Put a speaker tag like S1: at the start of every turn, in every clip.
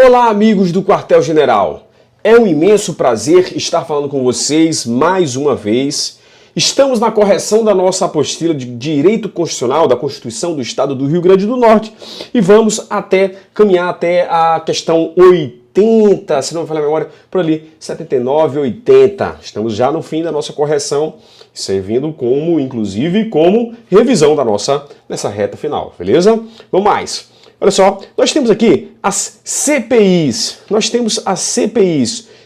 S1: Olá, amigos do Quartel-General. É um imenso prazer estar falando com vocês mais uma vez. Estamos na correção da nossa apostila de Direito Constitucional da Constituição do Estado do Rio Grande do Norte e vamos caminhar até a questão 80, se não me falha a memória, por ali, 79, 80. Estamos já no fim da nossa correção, servindo inclusive como revisão nessa reta final, beleza? Vamos mais. Olha só, nós temos aqui as CPIs.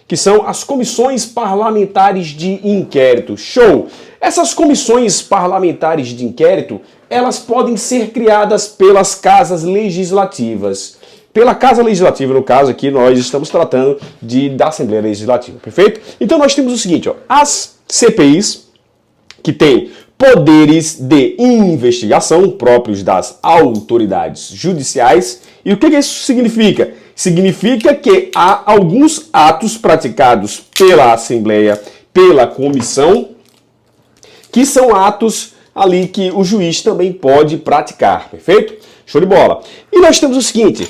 S1: Que são as comissões parlamentares de inquérito. Show! Essas comissões parlamentares de inquérito, elas podem ser criadas pelas casas legislativas. Pela Casa Legislativa, no caso aqui, nós estamos tratando da Assembleia Legislativa, perfeito? Então nós temos o seguinte, ó, as CPIs, que têm poderes de investigação próprios das autoridades judiciais. E o que isso significa? Significa que há alguns atos praticados pela Assembleia, pela comissão, que são atos ali que o juiz também pode praticar, perfeito? Show de bola. E nós temos o seguinte,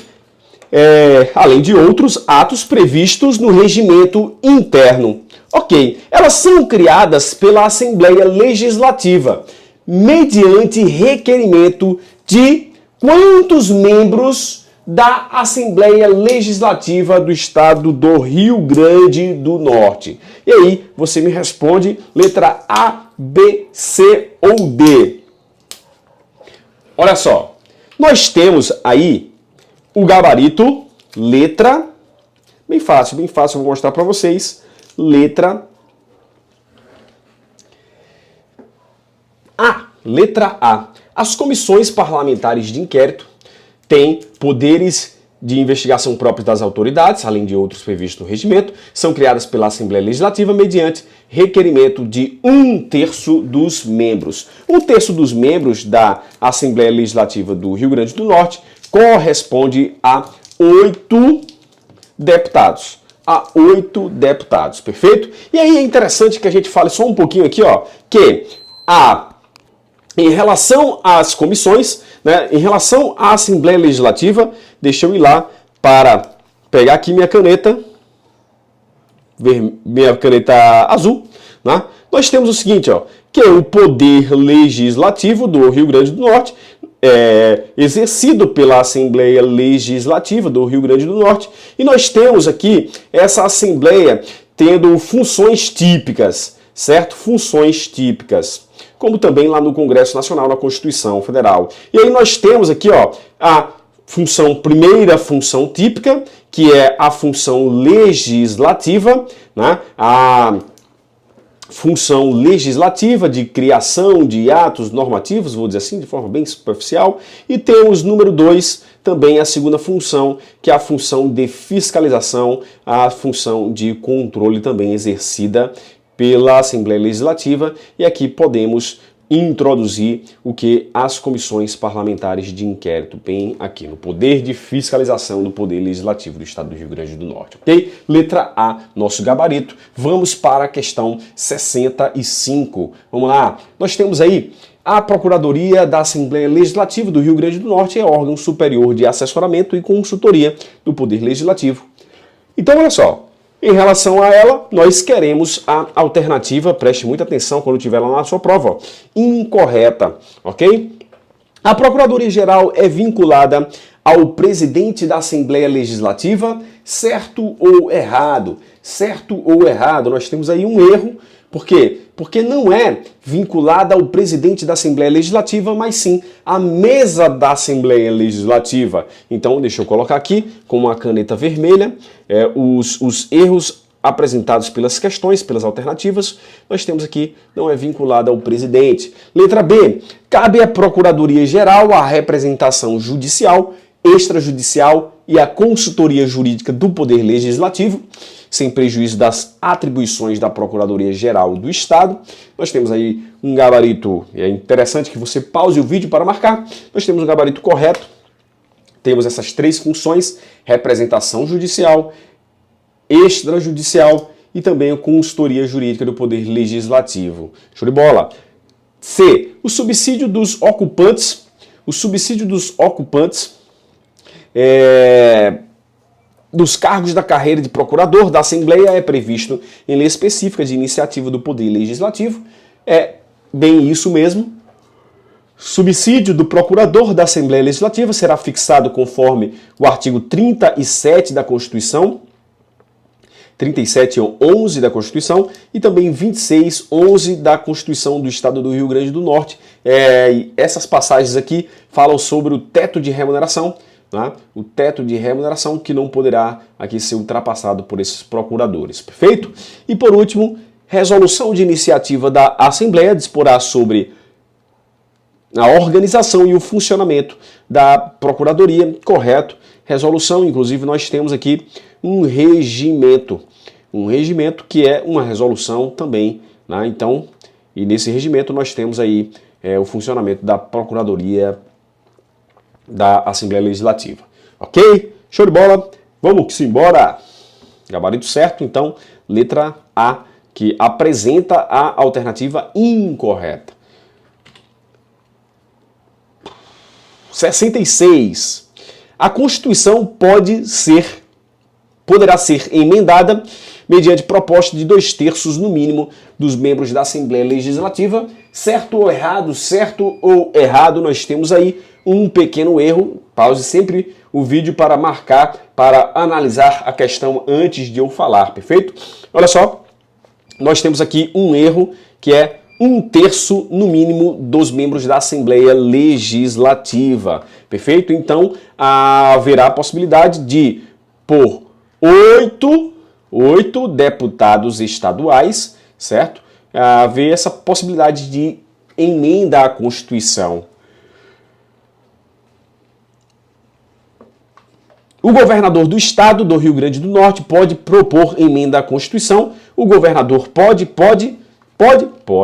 S1: além de outros atos previstos no regimento interno. Ok, elas são criadas pela Assembleia Legislativa, mediante requerimento de quantos membros da Assembleia Legislativa do Estado do Rio Grande do Norte? E aí, você me responde letra A, B, C ou D. Olha só, nós temos aí o gabarito, letra, bem fácil, vou mostrar para vocês. Letra A. Letra A. As comissões parlamentares de inquérito têm poderes de investigação próprios das autoridades, além de outros previstos no regimento, são criadas pela Assembleia Legislativa mediante requerimento de 1/3 dos membros. 1/3 dos membros da Assembleia Legislativa do Rio Grande do Norte corresponde a 8 deputados. A 8 deputados, perfeito? E aí é interessante que a gente fale só um pouquinho aqui, ó, que em relação às comissões, né, em relação à Assembleia Legislativa, deixa eu ir lá para pegar aqui minha caneta azul, né? Nós temos o seguinte, ó, que é o Poder Legislativo do Rio Grande do Norte, exercido pela Assembleia Legislativa do Rio Grande do Norte, e nós temos aqui essa Assembleia tendo funções típicas, certo? Funções típicas, como também lá no Congresso Nacional, na Constituição Federal. E aí nós temos aqui, ó, a primeira função típica, que é a função legislativa, né? A função legislativa de criação de atos normativos, vou dizer assim, de forma bem superficial, e temos número 2, também a segunda função, que é a função de fiscalização, a função de controle também exercida pela Assembleia Legislativa, e aqui podemos introduzir o que as comissões parlamentares de inquérito têm aqui no poder de fiscalização do Poder Legislativo do Estado do Rio Grande do Norte, ok? Letra A, nosso gabarito. Vamos para a questão 65. Vamos lá. Nós temos aí a Procuradoria da Assembleia Legislativa do Rio Grande do Norte, é órgão superior de assessoramento e consultoria do Poder Legislativo. Então, olha só. Em relação a ela, nós queremos a alternativa, preste muita atenção quando tiver lá na sua prova, ó, incorreta, ok? A Procuradoria-Geral é vinculada ao presidente da Assembleia Legislativa, certo ou errado? Certo ou errado? Nós temos aí um erro. Por quê? Porque não é vinculada ao presidente da Assembleia Legislativa, mas sim à mesa da Assembleia Legislativa. Então, deixa eu colocar aqui com uma caneta vermelha os erros apresentados pelas questões, pelas alternativas. Nós temos aqui, não é vinculada ao presidente. Letra B, cabe à Procuradoria-Geral a representação judicial, extrajudicial e a consultoria jurídica do Poder Legislativo, sem prejuízo das atribuições da Procuradoria-Geral do Estado. Nós temos aí um gabarito, é interessante que você pause o vídeo para marcar. Nós temos um gabarito correto, temos essas 3 funções, representação judicial, extrajudicial e também a consultoria jurídica do Poder Legislativo. Show de bola! C. O subsídio dos ocupantes dos cargos da carreira de procurador da Assembleia é previsto em lei específica de iniciativa do Poder Legislativo. É bem isso mesmo. Subsídio do procurador da Assembleia Legislativa será fixado conforme o artigo 37 da Constituição, 3711 da Constituição e também 2611 da Constituição do Estado do Rio Grande do Norte. Essas passagens aqui falam sobre o teto de remuneração, né? O teto de remuneração que não poderá aqui ser ultrapassado por esses procuradores, perfeito? E por último, resolução de iniciativa da Assembleia disporá sobre a organização e o funcionamento da Procuradoria, correto? Resolução, inclusive nós temos aqui um regimento que é uma resolução também, né? Então, e nesse regimento nós temos aí o funcionamento da Procuradoria da Assembleia Legislativa. Ok? Show de bola? Vamos embora! Gabarito certo, então, letra A, que apresenta a alternativa incorreta. 66. A Constituição poderá ser emendada mediante proposta de 2/3 no mínimo dos membros da Assembleia Legislativa. Certo ou errado? Certo ou errado? Nós temos aí um pequeno erro. Pause sempre o vídeo para marcar, para analisar a questão antes de eu falar, perfeito? Olha só, nós temos aqui um erro que é 1/3 no mínimo dos membros da Assembleia Legislativa, perfeito? Então, haverá a possibilidade de, por 8 deputados estaduais, certo? Haver essa possibilidade de emenda à Constituição. O governador do estado do Rio Grande do Norte pode propor emenda à Constituição. O governador pode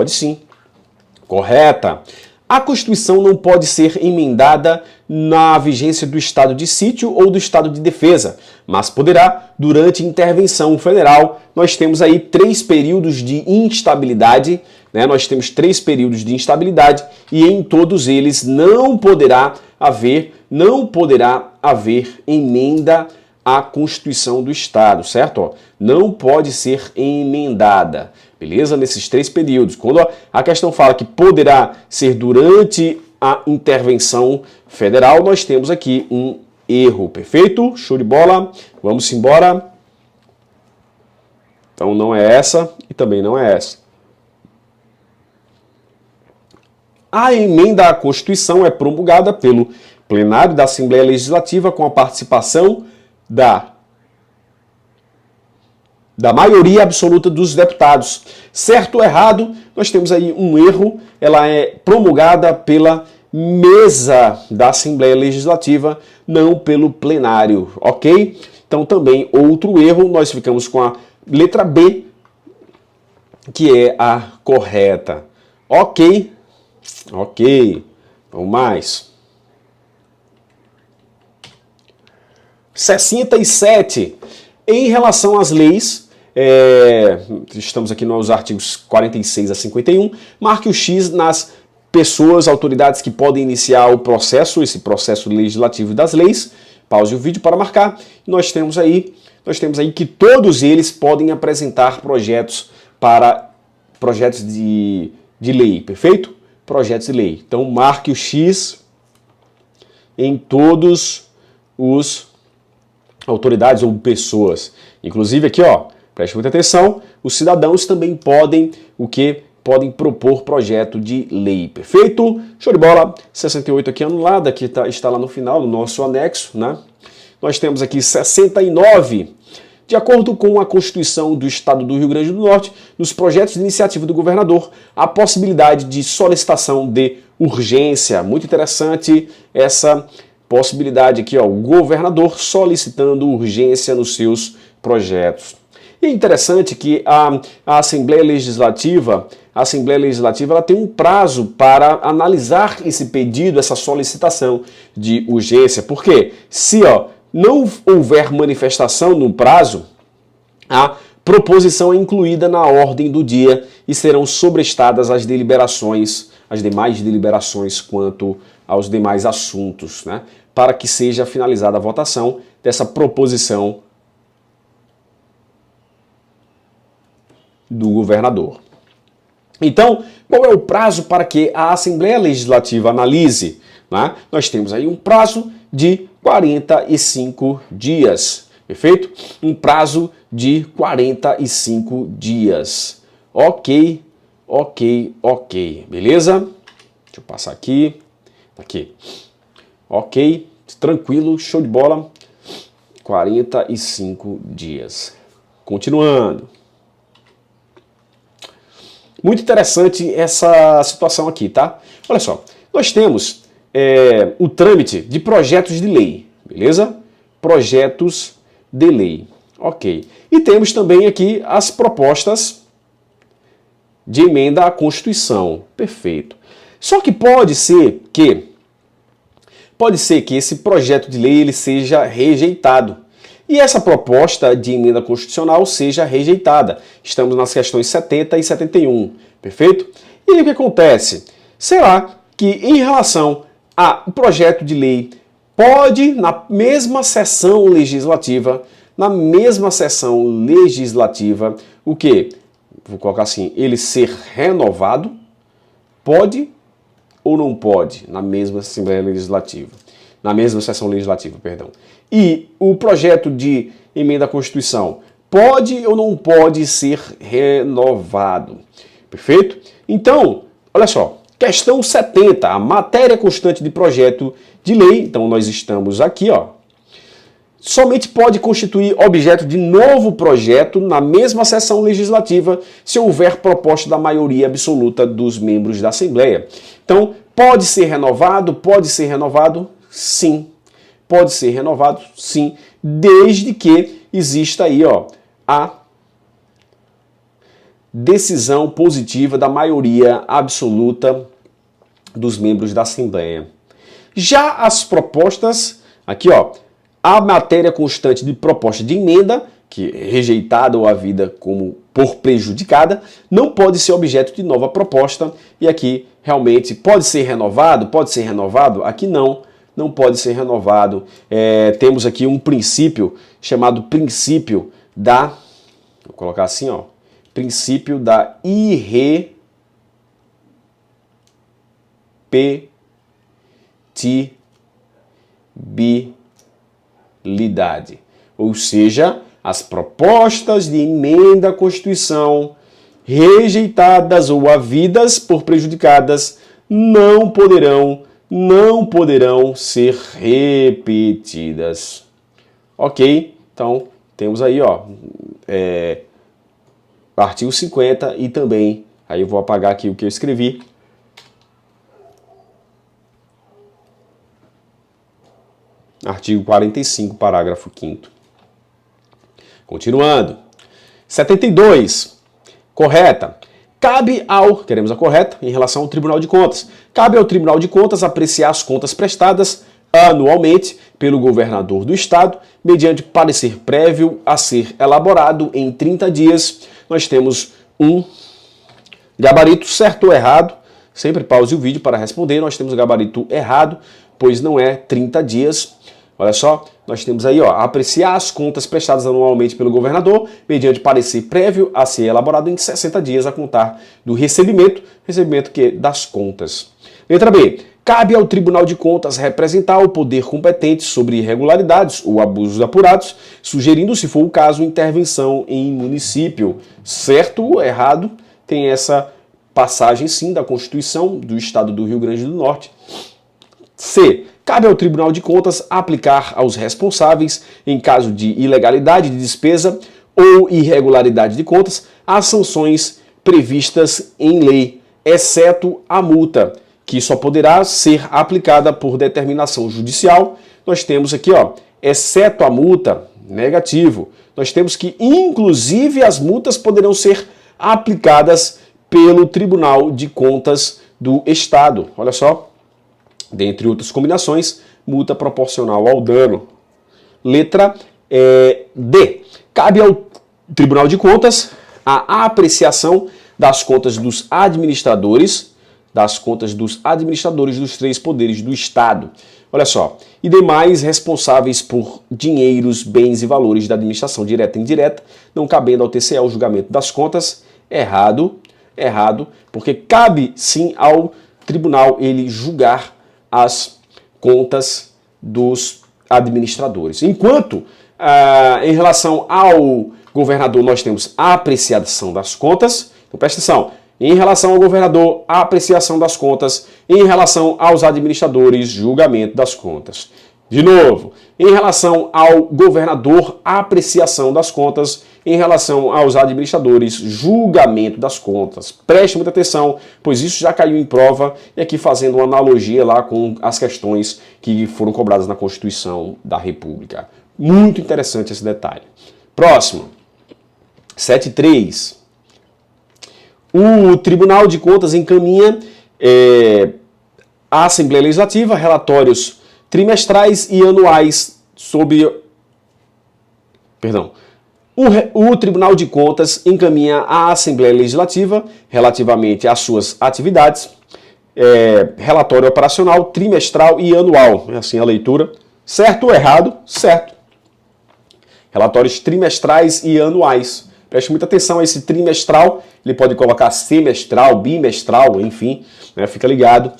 S1: sim. Correta. A Constituição não pode ser emendada na vigência do estado de sítio ou do estado de defesa, mas poderá durante intervenção federal. Nós temos aí 3 períodos de instabilidade, né? Nós temos 3 períodos de instabilidade e em todos eles não poderá haver emenda à Constituição do Estado, certo? Não pode ser emendada, beleza? Nesses 3 períodos. Quando a questão fala que poderá ser durante a intervenção federal, nós temos aqui um erro, perfeito? Show de bola? Vamos embora. Então não é essa e também não é essa. A emenda à Constituição é promulgada pelo plenário da Assembleia Legislativa com a participação da maioria absoluta dos deputados. Certo ou errado, nós temos aí um erro, ela é promulgada pela mesa da Assembleia Legislativa, não pelo plenário, ok? Então também outro erro, nós ficamos com a letra B, que é a correta. Ok? Ok. Vamos mais. 67. Em relação às leis, estamos aqui nos artigos 46 a 51, marque o X nas pessoas, autoridades que podem iniciar esse processo legislativo das leis. Pause o vídeo para marcar. Nós temos aí que todos eles podem apresentar projetos de lei, perfeito? Projetos de lei. Então marque o X em todos os autoridades ou pessoas. Inclusive aqui, ó, preste muita atenção, os cidadãos também podem podem propor projeto de lei, perfeito? Show de bola. 68 aqui anulada, que está lá no final, no nosso anexo, né? Nós temos aqui 69. De acordo com a Constituição do Estado do Rio Grande do Norte, nos projetos de iniciativa do governador, há possibilidade de solicitação de urgência. Muito interessante essa possibilidade aqui, ó, o governador solicitando urgência nos seus projetos. E é interessante que a Assembleia Legislativa ela tem um prazo para analisar esse pedido, essa solicitação de urgência. Porque se não houver manifestação no prazo, a proposição é incluída na ordem do dia e serão sobrestadas as demais deliberações quanto aos demais assuntos, né? Para que seja finalizada a votação dessa proposição do governador. Então, qual é o prazo para que a Assembleia Legislativa analise? Né? Nós temos aí um prazo de 45 dias, perfeito? Um prazo de 45 dias. Ok, beleza? Deixa eu passar aqui. Aqui. Ok, tranquilo, show de bola. 45 dias. Continuando. Muito interessante essa situação aqui, tá? Olha só, nós temos o trâmite de projetos de lei, beleza? Projetos de lei, ok. E temos também aqui as propostas de emenda à Constituição, perfeito. Só que pode ser que esse projeto de lei ele seja rejeitado. E essa proposta de emenda constitucional seja rejeitada. Estamos nas questões 70 e 71, perfeito? E aí o que acontece? Será que em relação ao projeto de lei pode, na mesma sessão legislativa, o quê? Vou colocar assim, ele ser renovado? Pode ou não pode na mesma Assembleia Legislativa? Na mesma sessão legislativa, perdão. E o projeto de emenda à Constituição pode ou não pode ser renovado? Perfeito? Então, olha só, questão 70, a matéria constante de projeto de lei, então nós estamos aqui, ó, somente pode constituir objeto de novo projeto na mesma sessão legislativa se houver proposta da maioria absoluta dos membros da Assembleia. Então, pode ser renovado? Pode ser renovado? Sim. Pode ser renovado? Sim. Desde que exista aí, ó, a decisão positiva da maioria absoluta dos membros da Assembleia. Já as propostas, aqui, ó, a matéria constante de proposta de emenda, que é rejeitada ou havida como por prejudicada, não pode ser objeto de nova proposta. E aqui, realmente, pode ser renovado? Pode ser renovado? Aqui não pode ser renovado. Temos aqui um princípio chamado princípio da, vou colocar assim, ó, princípio da irrepetibilidade. Ou seja, as propostas de emenda à Constituição rejeitadas ou havidas por prejudicadas não poderão ser repetidas. Ok? Então, temos aí, ó, artigo 50 e também, aí eu vou apagar aqui o que eu escrevi. Artigo 45, parágrafo 5º. Continuando. 72. Correta. Queremos a correta em relação ao Tribunal de Contas. Cabe ao Tribunal de Contas apreciar as contas prestadas anualmente pelo governador do Estado, mediante parecer prévio a ser elaborado em 30 dias. Nós temos um gabarito certo ou errado. Sempre pause o vídeo para responder. Nós temos o gabarito errado, pois não é 30 dias. Olha só, nós temos aí, ó, apreciar as contas prestadas anualmente pelo governador, mediante parecer prévio a ser elaborado em 60 dias a contar do recebimento que é das contas. Letra B. Cabe ao Tribunal de Contas representar o poder competente sobre irregularidades ou abusos apurados, sugerindo, se for o caso, intervenção em município. Certo ou errado? Tem essa passagem, sim, da Constituição do Estado do Rio Grande do Norte. C. Cabe ao Tribunal de Contas aplicar aos responsáveis, em caso de ilegalidade de despesa ou irregularidade de contas, as sanções previstas em lei, exceto a multa, que só poderá ser aplicada por determinação judicial. Nós temos aqui, ó, exceto a multa, negativo. Nós temos que, inclusive, as multas poderão ser aplicadas pelo Tribunal de Contas do Estado. Olha só. Dentre outras combinações, multa proporcional ao dano. Letra D. Cabe ao Tribunal de Contas a apreciação das contas dos administradores dos três poderes do Estado. Olha só. E demais responsáveis por dinheiros, bens e valores da administração direta e indireta, não cabendo ao TCE o julgamento das contas, Errado, errado, porque cabe sim ao tribunal ele julgar as contas dos administradores. Enquanto, em relação ao governador, nós temos a apreciação das contas. Então, presta atenção. Em relação ao governador, a apreciação das contas. Em relação aos administradores, julgamento das contas. De novo, em relação ao governador, a apreciação das contas. Em relação aos administradores, julgamento das contas. Preste muita atenção, pois isso já caiu em prova, e aqui fazendo uma analogia lá com as questões que foram cobradas na Constituição da República. Muito interessante esse detalhe. Próximo, 7.3. O Tribunal de Contas encaminha à Assembleia Legislativa relatórios trimestrais e anuais sobre... Perdão. O Tribunal de Contas encaminha à Assembleia Legislativa, relativamente às suas atividades, relatório operacional, trimestral e anual. É assim a leitura. Certo ou errado? Certo. Relatórios trimestrais e anuais. Preste muita atenção a esse trimestral. Ele pode colocar semestral, bimestral, enfim, né? Fica ligado.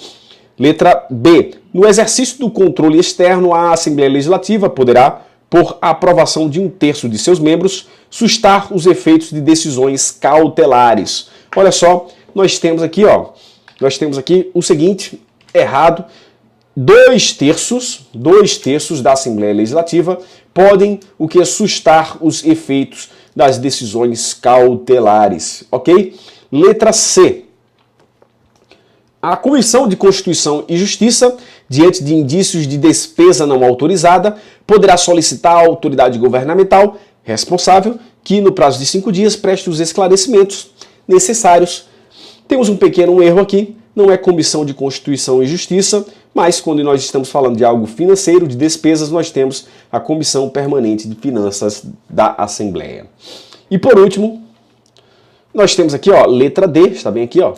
S1: Letra B. No exercício do controle externo, a Assembleia Legislativa poderá, por aprovação de 1/3 de seus membros, sustar os efeitos de decisões cautelares. Olha só, nós temos aqui o seguinte, errado, 2/3 da Assembleia Legislativa podem sustar os efeitos das decisões cautelares, ok? Letra C. A Comissão de Constituição e Justiça, diante de indícios de despesa não autorizada, poderá solicitar à autoridade governamental responsável que, no prazo de 5 dias, preste os esclarecimentos necessários. Temos um pequeno erro aqui, não é Comissão de Constituição e Justiça, mas quando nós estamos falando de algo financeiro, de despesas, nós temos a Comissão Permanente de Finanças da Assembleia. E por último, nós temos aqui, ó, letra D, está bem aqui, ó.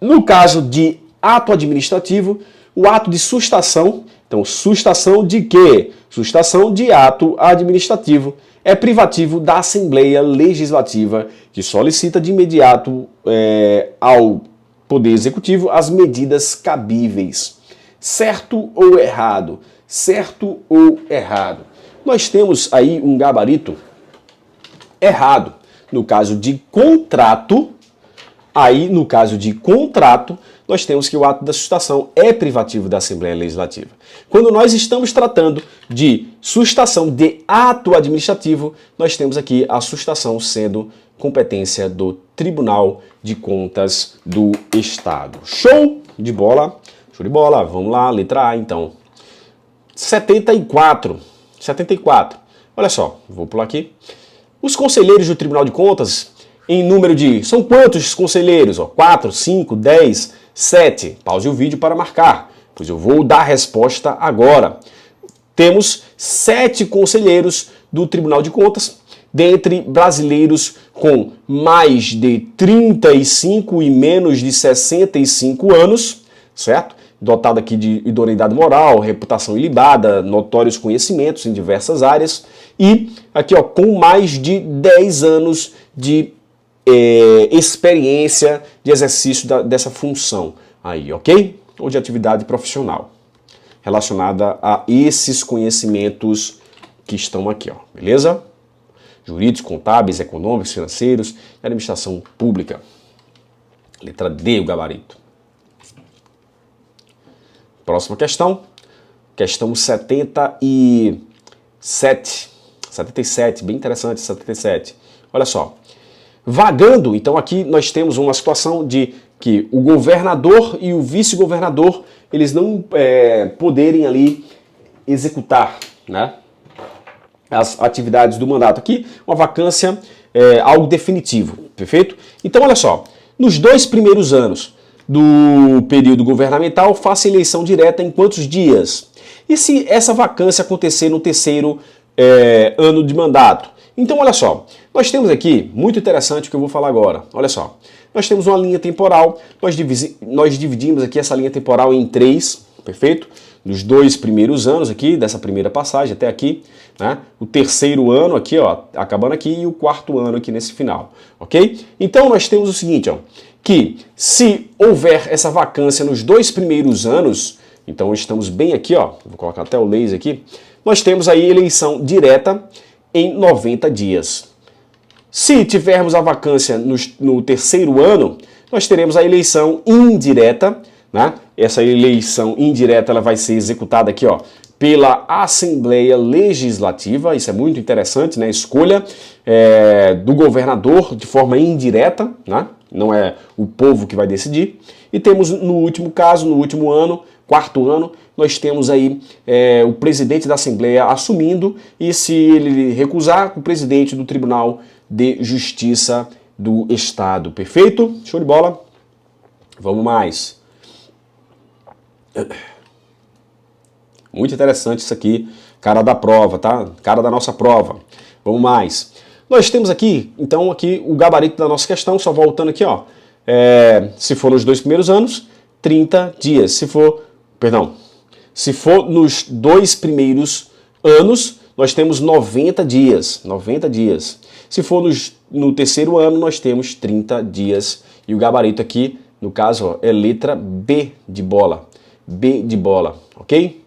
S1: No caso de ato administrativo, o ato de sustação, então sustação de quê? Sustação de ato administrativo é privativo da Assembleia Legislativa, que solicita de imediato ao Poder Executivo as medidas cabíveis. Certo ou errado? Certo ou errado? Nós temos aí um gabarito errado. No caso de contrato, nós temos que o ato da sustação é privativo da Assembleia Legislativa. Quando nós estamos tratando de sustação de ato administrativo, nós temos aqui a sustação sendo competência do Tribunal de Contas do Estado. Show de bola? Show de bola. Vamos lá, letra A, então. 74. Olha só, vou pular aqui. Os conselheiros do Tribunal de Contas, em número de... São quantos conselheiros? 4, 5, 10, 7. Pause o vídeo para marcar, pois eu vou dar a resposta agora. Temos 7 conselheiros do Tribunal de Contas, dentre brasileiros com mais de 35 e menos de 65 anos, certo? Dotado aqui de idoneidade moral, reputação ilibada, notórios conhecimentos em diversas áreas e aqui, ó, com mais de 10 anos de experiência de exercício dessa função aí, ok? Ou de atividade profissional relacionada a esses conhecimentos que estão aqui, ó, beleza? Jurídicos, contábeis, econômicos, financeiros e administração pública. Letra D, o gabarito. Próxima questão. Questão 77. 77, bem interessante, 77. Olha só. Vagando, então aqui nós temos uma situação de que o governador e o vice-governador, eles não poderem ali executar, né, as atividades do mandato. Aqui, uma vacância, algo definitivo, perfeito? Então, olha só, nos 2 primeiros anos do período governamental, faça eleição direta em quantos dias? E se essa vacância acontecer no 3º ano de mandato? Então, olha só, nós temos aqui, muito interessante o que eu vou falar agora, olha só, nós temos uma linha temporal, nós dividimos aqui essa linha temporal em 3, perfeito? Nos 2 primeiros anos aqui, dessa primeira passagem até aqui, né? O terceiro ano aqui, ó, acabando aqui, e o quarto ano aqui nesse final, ok? Então nós temos o seguinte, ó, que se houver essa vacância nos 2 primeiros anos, então estamos bem aqui, ó, vou colocar até o laser aqui, nós temos aí eleição direta em 90 dias. Se tivermos a vacância no terceiro ano, nós teremos a eleição indireta, né? Essa eleição indireta ela vai ser executada aqui, ó, pela Assembleia Legislativa, isso é muito interessante, né? Escolha do governador de forma indireta, né? Não é o povo que vai decidir. E temos no último caso, no último ano, quarto ano, nós temos aí o presidente da Assembleia assumindo, e se ele recusar, o presidente do Tribunal de Justiça do Estado. Perfeito? Show de bola. Vamos mais. Muito interessante isso aqui, cara da prova, tá? Cara da nossa prova. Vamos mais. Nós temos aqui, então, aqui o gabarito da nossa questão, só voltando aqui, ó. Se for nos 2 primeiros anos, 30 dias. Se for nos 2 primeiros anos, nós temos 90 dias. 90 dias. Se for no terceiro ano, nós temos 30 dias. E o gabarito aqui, no caso, ó, é letra B de bola. B de bola, ok?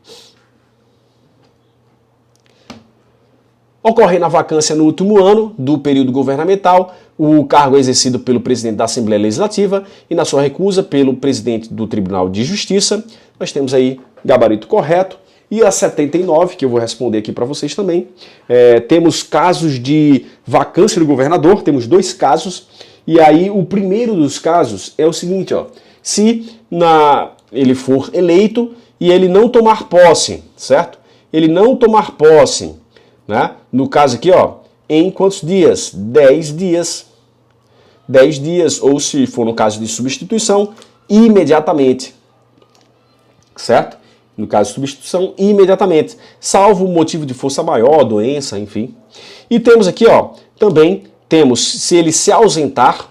S1: Ocorrendo a vacância no último ano do período governamental, o cargo é exercido pelo presidente da Assembleia Legislativa e na sua recusa pelo presidente do Tribunal de Justiça. Nós temos aí gabarito correto. E a 79, que eu vou responder aqui para vocês também, temos casos de vacância do governador, temos 2 casos, e aí o primeiro dos casos é o seguinte, ó, se ele for eleito e ele não tomar posse, certo? Ele não tomar posse, né? No caso aqui, ó, em quantos dias? 10 dias. 10 dias, ou se for no caso de substituição, imediatamente, certo? No caso de substituição, imediatamente, salvo motivo de força maior, doença, enfim. E temos aqui, ó, também temos se ele se ausentar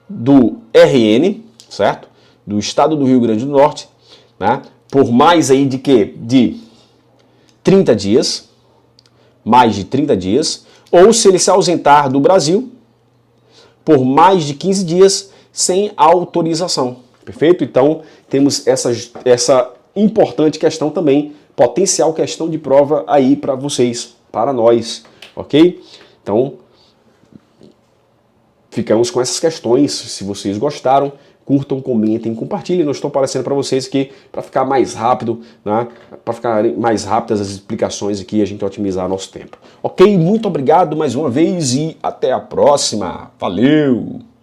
S1: do RN, certo? Do estado do Rio Grande do Norte, né? Por mais aí de 30 dias, mais de 30 dias, ou se ele se ausentar do Brasil por mais de 15 dias sem autorização. Perfeito? Então, temos essa importante questão também, potencial questão de prova aí para vocês, para nós, ok? Então, ficamos com essas questões. Se vocês gostaram, curtam, comentem, compartilhem. Eu estou aparecendo para vocês aqui para ficar mais rápido, né? Para ficarem mais rápidas as explicações aqui e a gente otimizar nosso tempo. Ok? Muito obrigado mais uma vez e até a próxima. Valeu!